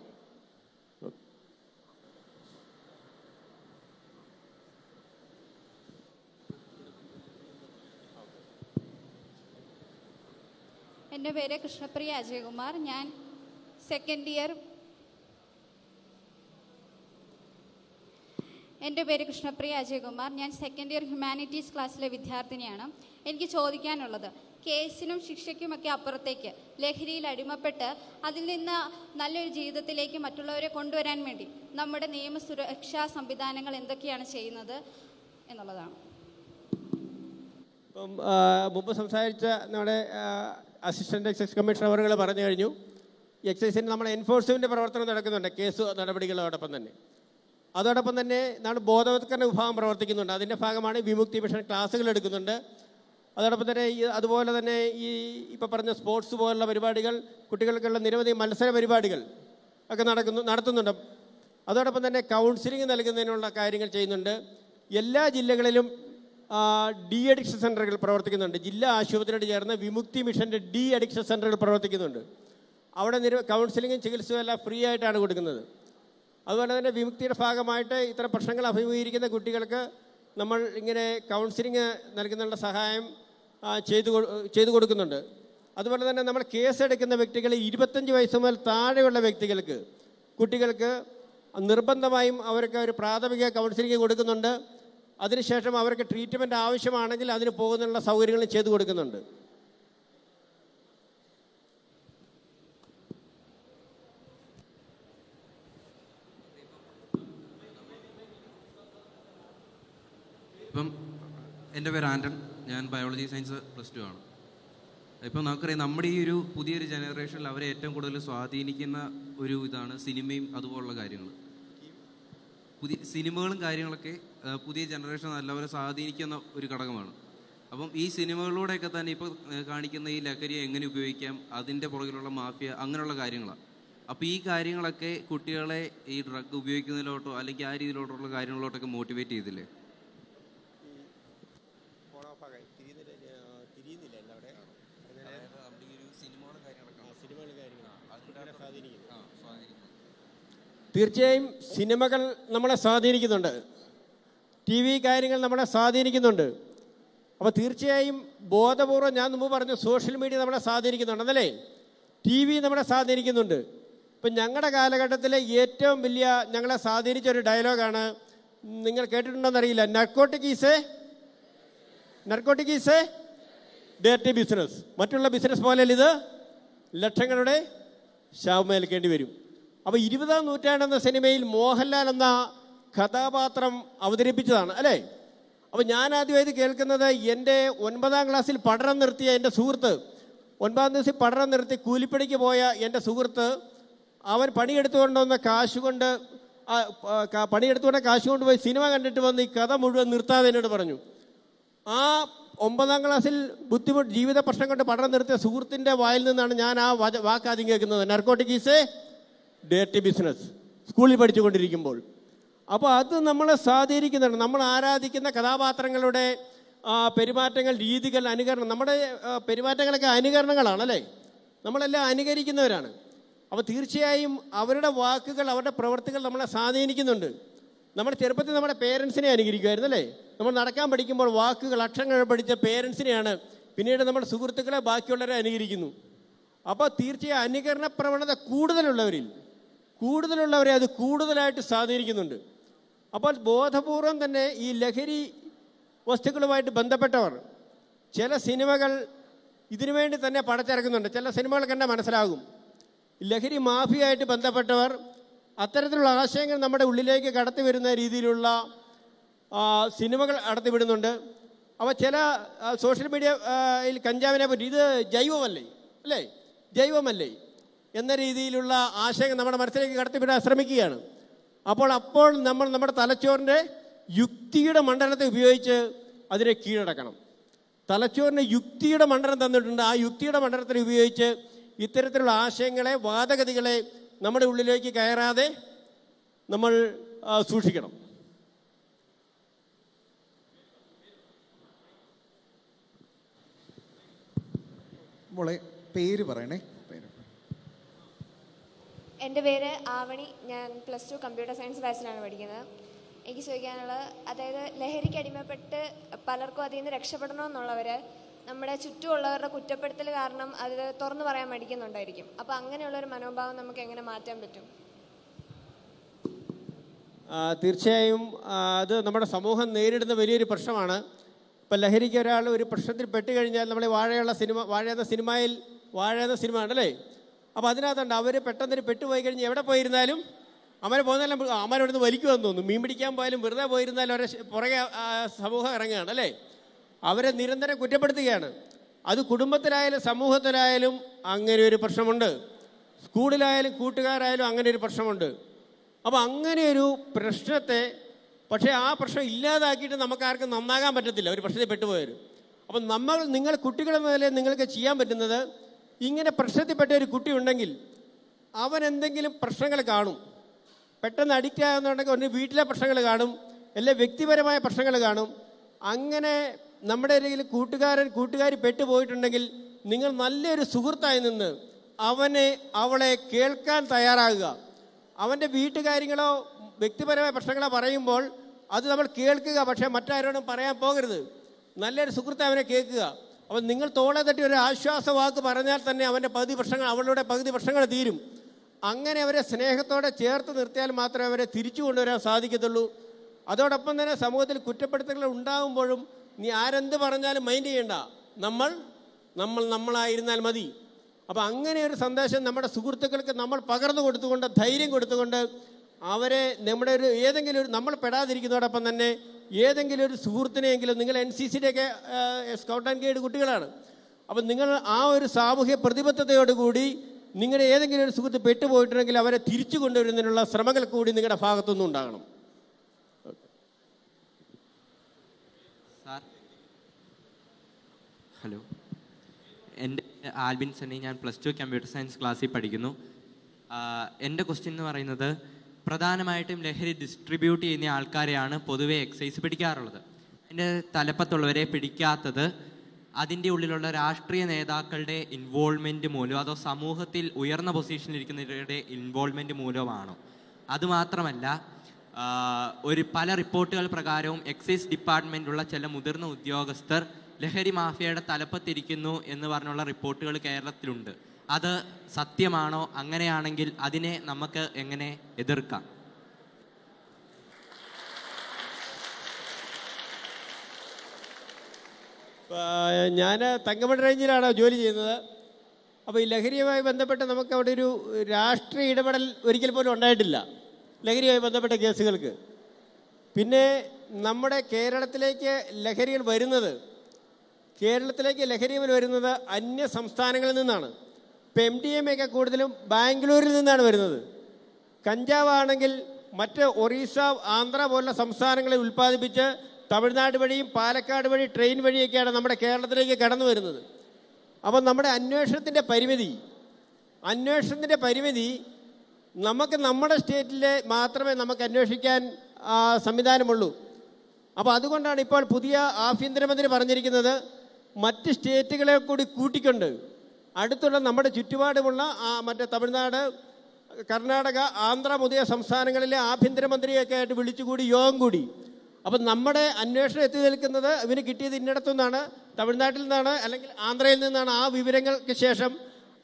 എൻ്റെ പേര് കൃഷ്ണപ്രിയ അജയകുമാർ. ഞാൻ സെക്കൻഡ് ഇയർ ഹ്യൂമാനിറ്റീസ് ക്ലാസ്സിലെ വിദ്യാർത്ഥിനിയാണ്. എനിക്ക് ചോദിക്കാനുള്ളത്, കേസിനും ശിക്ഷയ്ക്കുമൊക്കെ അപ്പുറത്തേക്ക് ലഹരിയിൽ അടിമപ്പെട്ട് അതിൽ നിന്ന് നല്ലൊരു ജീവിതത്തിലേക്ക് മറ്റുള്ളവരെ കൊണ്ടുവരാൻ വേണ്ടി നമ്മുടെ നിയമസുരക്ഷാ സംവിധാനങ്ങൾ എന്തൊക്കെയാണ് ചെയ്യുന്നത് എന്നുള്ളതാണ്. ഇപ്പം മുമ്പ് സംസാരിച്ച നമ്മുടെ അസിസ്റ്റൻ്റ് എക്സൈസ് കമ്മീഷണർ അവരുകൾ പറഞ്ഞു കഴിഞ്ഞു. എക്സൈസിന് നമ്മൾ എൻഫോഴ്സ്മെൻറ്റ് പ്രവർത്തനം നടക്കുന്നുണ്ട്, കേസ് നടപടികളോടൊപ്പം തന്നെ. അതോടൊപ്പം തന്നെ നമ്മൾ ബോധവത്കരണ വിഭാഗം പ്രവർത്തിക്കുന്നുണ്ട്. അതിൻ്റെ ഭാഗമാണ് വിമുക്തി മിഷൻ ക്ലാസ്സുകൾ എടുക്കുന്നുണ്ട്. അതോടൊപ്പം തന്നെ അതുപോലെ തന്നെ ഈ ഇപ്പോൾ പറഞ്ഞ സ്പോർട്സ് പോലുള്ള പരിപാടികൾ, കുട്ടികൾക്കുള്ള നിരവധി മത്സര പരിപാടികൾ ഒക്കെ നടത്തുന്നുണ്ട്. അതോടൊപ്പം തന്നെ കൗൺസിലിംഗ് നൽകുന്നതിനുള്ള കാര്യങ്ങൾ ചെയ്യുന്നുണ്ട്. എല്ലാ ജില്ലകളിലും ഡി അഡിക്ഷൻ സെൻ്ററുകൾ പ്രവർത്തിക്കുന്നുണ്ട്. ജില്ലാ ആശുപത്രിയോട് ചേർന്ന് വിമുക്തി മിഷൻ്റെ ഡി അഡിക്ഷൻ സെൻ്ററുകൾ പ്രവർത്തിക്കുന്നുണ്ട്. അവിടെ കൗൺസിലിങ്ങും ചികിത്സയും എല്ലാം ഫ്രീ ആയിട്ടാണ് കൊടുക്കുന്നത്. അതുപോലെ തന്നെ വിമുക്തിയുടെ ഭാഗമായിട്ട് ഇത്തരം പ്രശ്നങ്ങൾ അഭിമുഖീകരിക്കുന്ന കുട്ടികൾക്ക് നമ്മൾ ഇങ്ങനെ കൗൺസിലിംഗ് നൽകുന്നുള്ള സഹായം ചെയ്തു കൊടുക്കുന്നുണ്ട്. അതുപോലെ തന്നെ നമ്മൾ കേസെടുക്കുന്ന വ്യക്തികൾ 25 വയസ്സ് മുതൽ താഴെയുള്ള കുട്ടികൾക്ക് നിർബന്ധമായും അവർക്ക് ഒരു പ്രാഥമിക കൗൺസിലിംഗ് കൊടുക്കുന്നുണ്ട്. അതിനുശേഷം അവർക്ക് ട്രീറ്റ്മെൻറ്റ് ആവശ്യമാണെങ്കിൽ അതിന് പോകുന്നുള്ള സൗകര്യങ്ങളും ചെയ്തു കൊടുക്കുന്നുണ്ട്. ഇപ്പം എൻ്റെ പേര് ആൻറ്റൺ. ഞാൻ ബയോളജി സയൻസ് +2 ആണ്. ഇപ്പം നമുക്കറിയാം, നമ്മുടെ ഈ ഒരു പുതിയൊരു ജനറേഷനിൽ അവരെ ഏറ്റവും കൂടുതൽ സ്വാധീനിക്കുന്ന ഒരു ഇതാണ് സിനിമയും അതുപോലുള്ള കാര്യങ്ങൾ. പുതിയ സിനിമകളും കാര്യങ്ങളൊക്കെ പുതിയ ജനറേഷൻ നല്ലവരെ സ്വാധീനിക്കുന്ന ഒരു ഘടകമാണ്. അപ്പം ഈ സിനിമകളിലൂടെയൊക്കെ തന്നെ ഇപ്പോൾ കാണിക്കുന്ന ഈ ലഹരിയെ എങ്ങനെ ഉപയോഗിക്കാം, അതിൻ്റെ പുറകിലുള്ള മാഫിയ, അങ്ങനെയുള്ള കാര്യങ്ങളാണ്. അപ്പോൾ ഈ കാര്യങ്ങളൊക്കെ കുട്ടികളെ ഈ ഡ്രഗ് ഉപയോഗിക്കുന്നതിലോട്ടോ അല്ലെങ്കിൽ ആ രീതിയിലോട്ടുള്ള കാര്യങ്ങളിലോട്ടൊക്കെ മോട്ടിവേറ്റ് ചെയ്തില്ലേ? തീർച്ചയായും സിനിമകൾ നമ്മളെ സ്വാധീനിക്കുന്നുണ്ട്, TV കാര്യങ്ങൾ നമ്മളെ സ്വാധീനിക്കുന്നുണ്ട്. അപ്പോൾ തീർച്ചയായും ബോധപൂർവം ഞാൻ മുമ്പ് പറഞ്ഞു സോഷ്യൽ മീഡിയ നമ്മളെ സ്വാധീനിക്കുന്നുണ്ട് എന്നല്ലേ, TV നമ്മളെ സ്വാധീനിക്കുന്നുണ്ട്. ഇപ്പം ഞങ്ങളുടെ കാലഘട്ടത്തിലെ ഏറ്റവും വലിയ ഞങ്ങളെ സ്വാധീനിച്ച ഒരു ഡയലോഗാണ്, നിങ്ങൾ കേട്ടിട്ടുണ്ടോയെന്നറിയില്ല, narcotic is a dirty business. മറ്റുള്ള ബിസിനസ് പോലെ ഇത് ലക്ഷങ്ങളുടെ ശാപമേൽക്കേണ്ടി വരും. അപ്പോൾ 20-ാം നൂറ്റാണ്ടെന്ന സിനിമയിൽ മോഹൻലാൽ എന്ന കഥാപാത്രം അവതരിപ്പിച്ചതാണ് അല്ലേ. അപ്പോൾ ഞാൻ ആദ്യമായിട്ട് കേൾക്കുന്നത് എൻ്റെ 9ാം ക്ലാസ്സിൽ പഠനം നിർത്തിയ എൻ്റെ സുഹൃത്ത്, 9ാം ക്ലാസ്സിൽ പഠനം നിർത്തി കൂലിപ്പണിക്ക് പോയ എൻ്റെ സുഹൃത്ത്, അവൻ പണിയെടുത്തുകൊണ്ടുവന്ന കാശ് കൊണ്ട് പോയി സിനിമ കണ്ടിട്ട് വന്ന് ഈ കഥ മുഴുവൻ നിർത്താതെ എന്നോട് പറഞ്ഞു. ആ 9ാം ക്ലാസ്സിൽ ജീവിത പ്രശ്നം കൊണ്ട് പഠനം നിർത്തിയ സുഹൃത്തിൻ്റെ വായിൽ നിന്നാണ് ഞാൻ ആ വാക്ക് ആദ്യം കേൾക്കുന്നത്, narcotic is a dirty business, സ്കൂളിൽ പഠിച്ചുകൊണ്ടിരിക്കുമ്പോൾ. അപ്പോൾ അത് നമ്മളെ സ്വാധീനിക്കുന്നുണ്ട്. നമ്മൾ ആരാധിക്കുന്ന കഥാപാത്രങ്ങളുടെ പെരുമാറ്റങ്ങൾ, രീതികൾ, അനുകരണം, നമ്മുടെ പെരുമാറ്റങ്ങളൊക്കെ അനുകരണങ്ങളാണല്ലേ, നമ്മളെല്ലാം അനുകരിക്കുന്നവരാണ്. അപ്പോൾ തീർച്ചയായും അവരുടെ വാക്കുകൾ, അവരുടെ പ്രവൃത്തികൾ നമ്മളെ സ്വാധീനിക്കുന്നുണ്ട്. നമ്മുടെ ചെറുപ്പത്തിൽ നമ്മുടെ പേരൻസിനെ അനുകരിക്കുമായിരുന്നു അല്ലേ. നമ്മൾ നടക്കാൻ പഠിക്കുമ്പോൾ വാക്കുകൾ, അക്ഷരങ്ങൾ പഠിച്ച പേരൻസിനെയാണ്, പിന്നീട് നമ്മുടെ സുഹൃത്തുക്കളെ, ബാക്കിയുള്ളവരെ അനുകരിക്കുന്നു. അപ്പോൾ തീർച്ചയായും അനുകരണ പ്രവണത കൂടുതലുള്ളവരെ അത് കൂടുതലായിട്ട് സ്വാധീനിക്കുന്നുണ്ട്. അപ്പോൾ ബോധപൂർവം തന്നെ ഈ ലഹരി വസ്തുക്കളുമായിട്ട് ബന്ധപ്പെട്ടവർ ചില സിനിമകൾ ഇതിനുവേണ്ടി തന്നെ പടച്ചിറക്കുന്നുണ്ട്. ചില സിനിമകൾ കണ്ടാൽ മനസ്സിലാകും, ലഹരി മാഫിയായിട്ട് ബന്ധപ്പെട്ടവർ അത്തരത്തിലുള്ള ആശയങ്ങൾ നമ്മുടെ ഉള്ളിലേക്ക് കടത്തി വരുന്ന രീതിയിലുള്ള സിനിമകൾ കടത്തിവിടുന്നുണ്ട്. അപ്പോൾ ചില സോഷ്യൽ മീഡിയയിൽ കഞ്ചാവിനെ പറ്റി ഇത് ജൈവമല്ലേ എന്ന രീതിയിലുള്ള ആശയം നമ്മുടെ മനസ്സിലേക്ക് കടത്തിവിടാൻ ശ്രമിക്കുകയാണ്. അപ്പോൾ നമ്മൾ നമ്മുടെ തലച്ചോറിൻ്റെ യുക്തിയുടെ മണ്ഡലത്തെ ഉപയോഗിച്ച് അതിനെ കീഴടക്കണം. തലച്ചോറിന് യുക്തിയുടെ മണ്ഡലം തന്നിട്ടുണ്ട്. ആ യുക്തിയുടെ മണ്ഡലത്തിൽ ഉപയോഗിച്ച് ഇത്തരത്തിലുള്ള ആശയങ്ങളെ, വാദഗതികളെ നമ്മുടെ ഉള്ളിലേക്ക് കയറാതെ നമ്മൾ സൂക്ഷിക്കണം. മോളെ പേര് പറയണേ. എൻ്റെ പേര് ആവണി. ഞാൻ +2 കമ്പ്യൂട്ടർ സയൻസ് ബാച്ചിലാണ് പഠിക്കുന്നത്. എനിക്ക് ചോദിക്കാനുള്ളത്, അതായത് ലഹരിക്ക് അടിമപ്പെട്ട് പലർക്കും അതിൽ നിന്ന് രക്ഷപ്പെടണമെന്നുള്ളവർ നമ്മുടെ ചുറ്റുമുള്ളവരുടെ കുറ്റപ്പെടുത്തൽ കാരണം അത് തുറന്നു പറയാൻ മടിക്കുന്നുണ്ടായിരിക്കും. അപ്പോൾ അങ്ങനെയുള്ളൊരു മനോഭാവം നമുക്ക് എങ്ങനെ മാറ്റാൻ പറ്റും? തീർച്ചയായും അത് നമ്മുടെ സമൂഹം നേരിടുന്ന വലിയൊരു പ്രശ്നമാണ്. ഇപ്പം ലഹരിക്ക് ഒരാൾ ഒരു പ്രശ്നത്തിൽ പെട്ട് കഴിഞ്ഞാൽ, നമ്മൾ വാഴ എന്ന സിനിമ ഉണ്ടല്ലേ, അപ്പോൾ അതിനകത്തുണ്ട് അവർ പെട്ടെന്നൊരു പെട്ടുപോയി കഴിഞ്ഞ് എവിടെ പോയിരുന്നാലും അമ്മ നിന്ന് വലിക്കുമെന്ന് തോന്നുന്നു. മീൻ പിടിക്കാൻ പോയാലും വെറുതെ പോയിരുന്നാലും അവരെ പുറകെ സമൂഹം ഇറങ്ങുകയാണ് അല്ലേ. അവരെ നിരന്തരം കുറ്റപ്പെടുത്തുകയാണ്. അത് കുടുംബത്തിലായാലും സമൂഹത്തിലായാലും അങ്ങനെ ഒരു പ്രശ്നമുണ്ട്, സ്കൂളിലായാലും കൂട്ടുകാരായാലും അങ്ങനെ ഒരു പ്രശ്നമുണ്ട്. അപ്പോൾ അങ്ങനെയൊരു പ്രശ്നത്തെ, പക്ഷേ ആ പ്രശ്നം ഇല്ലാതാക്കിയിട്ട് നമുക്കാർക്കും നന്നാകാൻ പറ്റത്തില്ല ഒരു പ്രശ്നത്തിൽ പെട്ടുപോയവർ. അപ്പം നിങ്ങൾ കുട്ടികളെന്ന നിലയിൽ നിങ്ങൾക്ക് ചെയ്യാൻ പറ്റുന്നത്, ഇങ്ങനെ പ്രശ്നത്തിൽപ്പെട്ട ഒരു കുട്ടി ഉണ്ടെങ്കിൽ അവൻ എന്തെങ്കിലും പ്രശ്നങ്ങൾ കാണും, പെട്ടെന്ന് അഡിക്റ്റ് ആകുന്നുണ്ടെങ്കിൽ ഒന്ന് വീട്ടിലെ പ്രശ്നങ്ങൾ കാണും, അല്ലെങ്കിൽ വ്യക്തിപരമായ പ്രശ്നങ്ങൾ കാണും. അങ്ങനെ നമ്മുടെ ഏതെങ്കിലും കൂട്ടുകാരി പെട്ടുപോയിട്ടുണ്ടെങ്കിൽ നിങ്ങൾ നല്ലൊരു സുഹൃത്തായി നിന്ന് അവളെ കേൾക്കാൻ തയ്യാറാകുക. അവൻ്റെ വീട്ടുകാര്യങ്ങളോ വ്യക്തിപരമായ പ്രശ്നങ്ങളോ പറയുമ്പോൾ അത് നമ്മൾ കേൾക്കുക, പക്ഷേ മറ്റാരോടും പറയാൻ പോകരുത്. നല്ലൊരു സുഹൃത്തെ അവനെ കേൾക്കുക. അപ്പം നിങ്ങൾ തോളെ തട്ടി ഒരു ആശ്വാസവാക്ക് പറഞ്ഞാൽ തന്നെ അവളുടെ പകുതി പ്രശ്നങ്ങൾ തീരും. അങ്ങനെ അവരെ സ്നേഹത്തോടെ ചേർത്ത് നിർത്തിയാൽ മാത്രമേ അവരെ തിരിച്ചു കൊണ്ടുവരാൻ സാധിക്കത്തുള്ളൂ. അതോടൊപ്പം തന്നെ സമൂഹത്തിൽ കുറ്റപ്പെടുത്തലുകൾ ഉണ്ടാകുമ്പോഴും നീ ആരെന്ത് പറഞ്ഞാലും മൈൻഡ് ചെയ്യണ്ട, നമ്മളായിരുന്നാൽ മതി. അപ്പം അങ്ങനെ ഒരു സന്ദേശം നമ്മുടെ സുഹൃത്തുക്കൾക്ക് നമ്മൾ പകർന്നു കൊടുത്തുകൊണ്ട്, ധൈര്യം കൊടുത്തുകൊണ്ട് അവരെ നമ്മുടെ നമ്മൾ പെടാതിരിക്കുന്നതോടൊപ്പം തന്നെ ഏതെങ്കിലും ഒരു സുഹൃത്തിനെയെങ്കിലും, നിങ്ങൾ NCCയുടെയൊക്കെ സ്കൗട്ട് ആൻഡ് ഗൈഡ് കുട്ടികളാണ്, അപ്പം നിങ്ങൾ ആ ഒരു സാമൂഹ്യ പ്രതിബദ്ധതയോടുകൂടി നിങ്ങളുടെ ഏതെങ്കിലും ഒരു സുഹൃത്ത് പെട്ടുപോയിട്ടുണ്ടെങ്കിൽ അവരെ തിരിച്ചു കൊണ്ടുവരുന്നതിനുള്ള ശ്രമങ്ങൾ കൂടി നിങ്ങളുടെ ഭാഗത്തുനിന്നും ഉണ്ടാകണം. ഹലോ, എൻ്റെ ആൽബിൻ സണ്ണി. ഞാൻ +2 കമ്പ്യൂട്ടർ സയൻസ് ക്ലാസ്സിൽ പഠിക്കുന്നു. എൻ്റെ ക്വസ്റ്റ്യൻ എന്ന് പറയുന്നത്, പ്രധാനമായിട്ടും ലഹരി ഡിസ്ട്രിബ്യൂട്ട് ചെയ്യുന്ന ആൾക്കാരെയാണ് പൊതുവെ എക്സൈസ് പിടിക്കാറുള്ളത്. അതിൻ്റെ തലപ്പത്തുള്ളവരെ പിടിക്കാത്തത് അതിൻ്റെ ഉള്ളിലുള്ള രാഷ്ട്രീയ നേതാക്കളുടെ ഇൻവോൾവ്മെൻറ്റ് മൂലം അതോ സമൂഹത്തിൽ ഉയർന്ന പൊസിഷനിലിരിക്കുന്നവരുടെ ഇൻവോൾവ്മെൻറ്റ് മൂലമാണോ? അതുമാത്രമല്ല, പല റിപ്പോർട്ടുകൾ പ്രകാരവും എക്സൈസ് ഡിപ്പാർട്ട്മെൻറ്റിലുള്ള ചില മുതിർന്ന ഉദ്യോഗസ്ഥർ ലഹരി മാഫിയയുടെ തലപ്പത്തിരിക്കുന്നു എന്ന് പറഞ്ഞുള്ള റിപ്പോർട്ടുകൾ കേരളത്തിലുണ്ട്. അത് സത്യമാണോ? അങ്ങനെയാണെങ്കിൽ അതിനെ നമുക്ക് എങ്ങനെ എതിർക്കാം? ഞാൻ തങ്കമണി റേഞ്ചിലാണ് ജോലി ചെയ്യുന്നത്. അപ്പോൾ ഈ ലഹരിയുമായി ബന്ധപ്പെട്ട് നമുക്ക് അവിടെ ഒരു രാഷ്ട്രീയ ഇടപെടൽ ഒരിക്കൽ പോലും ഉണ്ടായിട്ടില്ല ലഹരിയുമായി ബന്ധപ്പെട്ട കേസുകൾക്ക്. പിന്നെ നമ്മുടെ കേരളത്തിലേക്ക് ലഹരികൾ വരുന്നത് അന്യ സംസ്ഥാനങ്ങളിൽ നിന്നാണ്. ഇപ്പോൾ MDMA ഒക്കെ കൂടുതലും ബാംഗ്ലൂരിൽ നിന്നാണ് വരുന്നത്. കഞ്ചാവാണെങ്കിൽ മറ്റ് ഒറീസ, ആന്ധ്ര പോലുള്ള സംസ്ഥാനങ്ങളിൽ ഉൽപ്പാദിപ്പിച്ച് തമിഴ്നാട് വഴിയും പാലക്കാട് വഴി ട്രെയിൻ വഴിയൊക്കെയാണ് നമ്മുടെ കേരളത്തിലേക്ക് കടന്നു വരുന്നത്. അപ്പം നമ്മുടെ അന്വേഷണത്തിൻ്റെ പരിമിതി നമുക്ക് നമ്മുടെ സ്റ്റേറ്റിൽ മാത്രമേ നമുക്ക് അന്വേഷിക്കാൻ സംവിധാനമുള്ളൂ. അപ്പോൾ അതുകൊണ്ടാണ് ഇപ്പോൾ പുതിയ ആഭ്യന്തരമന്ത്രി പറഞ്ഞിരിക്കുന്നത് മറ്റ് സ്റ്റേറ്റുകളെ കൂടി കൂട്ടിക്കൊണ്ട് അടുത്തുള്ള നമ്മുടെ ചുറ്റുപാടുമുള്ള മറ്റേ തമിഴ്നാട്, കർണാടക, ആന്ധ്ര മുതലിയ സംസ്ഥാനങ്ങളിലെ ആഭ്യന്തരമന്ത്രിയൊക്കെ ആയിട്ട് വിളിച്ചുകൂടി യോഗം കൂടി. അപ്പം നമ്മുടെ അന്വേഷണം എത്തി നിൽക്കുന്നത് ഇവന് കിട്ടിയത് ഇന്നിടത്തുനിന്നാണ്, തമിഴ്നാട്ടിൽ നിന്നാണ് അല്ലെങ്കിൽ ആന്ധ്രയിൽ നിന്നാണ്. ആ വിവരങ്ങൾക്ക് ശേഷം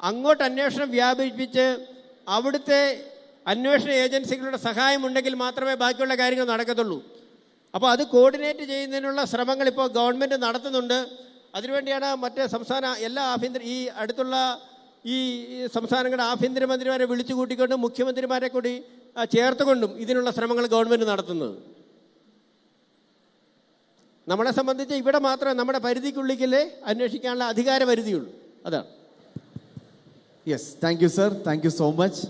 അങ്ങോട്ട് അന്വേഷണം വ്യാപിപ്പിച്ച് അവിടുത്തെ അന്വേഷണ ഏജൻസികളുടെ സഹായമുണ്ടെങ്കിൽ മാത്രമേ ബാക്കിയുള്ള കാര്യങ്ങൾ നടക്കത്തുള്ളൂ. അപ്പോൾ അത് കോർഡിനേറ്റ് ചെയ്യുന്നതിനുള്ള ശ്രമങ്ങൾ ഇപ്പോൾ ഗവൺമെൻറ് നടത്തുന്നുണ്ട്. അതിനുവേണ്ടിയാണ് മറ്റ് ഈ അടുത്തുള്ള ഈ സംസ്ഥാനങ്ങളുടെ ആഭ്യന്തരമന്ത്രിമാരെ വിളിച്ചു കൂട്ടിക്കൊണ്ടും മുഖ്യമന്ത്രിമാരെ കൂടി ചേർത്തുകൊണ്ടും ഇതിനുള്ള ശ്രമങ്ങൾ ഗവൺമെൻറ് നടത്തുന്നത്. നമ്മളെ സംബന്ധിച്ച് ഇവിടെ മാത്രമേ നമ്മുടെ പരിധിക്കുള്ളിലേ അന്വേഷിക്കാനുള്ള അധികാര പരിധിയുള്ളൂ. അതാണ്. Yes, thank you sir, thank you so much.